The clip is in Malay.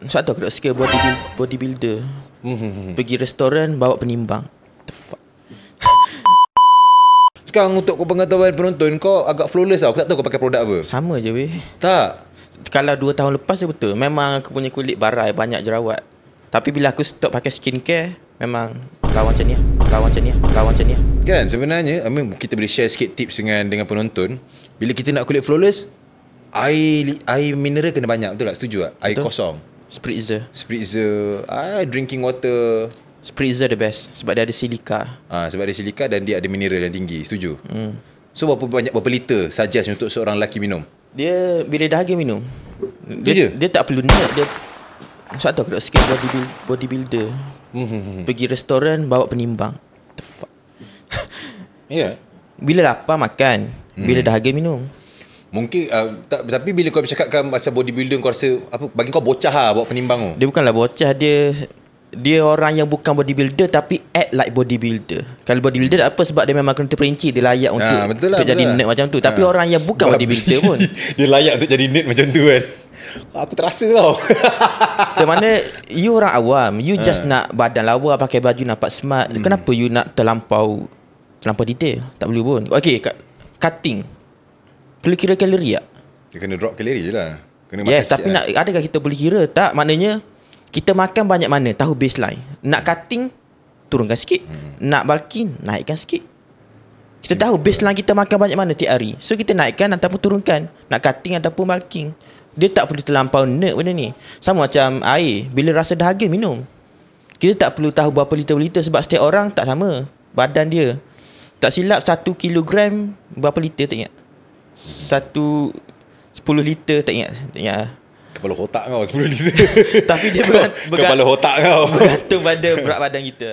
Sebab tu aku tak suka bodybuilder. Pergi restoran bawa penimbang. The fuck. Sekarang untuk pengetahuan penonton, kau agak flawless tau. Aku tak tahu kau pakai produk apa. Sama je weh. Tak. Kalau 2 tahun lepas je betul. Memang aku punya kulit barai, banyak jerawat. Tapi bila aku stop pakai skincare, memang lawan macam ni lawan macam ni. Kan sebenarnya kita boleh share sikit tips dengan penonton. Bila kita nak kulit flawless, air mineral kena banyak. Betul tak? Setuju tak? Air Betul. kosong, Spritzer drinking water. Spritzer the best sebab dia ada silika. Sebab dia silika dan dia ada mineral yang tinggi. Setuju? So berapa liter suggest untuk seorang lelaki minum? Dia bila dahaga minum, je? dia tak perlu nerd. Dia sebab tu aku tak suka bodybuilder. Pergi restoran bawa penimbang. The fuck. Ya. Bila lapar makan, bila dahaga minum. Mungkin tapi bila kau bercakapkan pasal bodybuilder, kau rasa apa, bagi kau bocah lah bawa penimbang tu? Dia bukanlah bocah, dia orang yang bukan bodybuilder tapi act like bodybuilder. Kalau bodybuilder apa, sebab dia memang kena terperinci, dia layak untuk jadi nerd macam tu. Tapi orang yang bukan bodybuilder pun dia layak untuk jadi nerd macam tu kan. Aku terasa tau. Macam mana you orang awam, you just nak badan lawa, pakai baju nampak smart. Kenapa you nak terlampau detail? Tak perlu pun. Okay, cutting perlu kira kalori tak? Dia kena drop kalori je lah. Kena makan Yes, tapi adakah kita boleh kira? Tak, maknanya kita makan banyak mana, tahu baseline. Nak cutting, turunkan sikit. Nak bulking, naikkan sikit. Kita tahu baseline kita makan banyak mana tiap hari. So kita naikkan ataupun turunkan. Nak cutting ataupun bulking. Dia tak perlu terlampau nerd benda ni. Sama macam air, bila rasa dahaga minum. Kita tak perlu tahu berapa liter sebab setiap orang tak sama badan dia. Tak silap 1 kilogram berapa liter tak ingat. 10 liter tak ingat. Kepala otak kau 10 liter. Tapi dia kepala otak kau bergantung pada berat badan kita.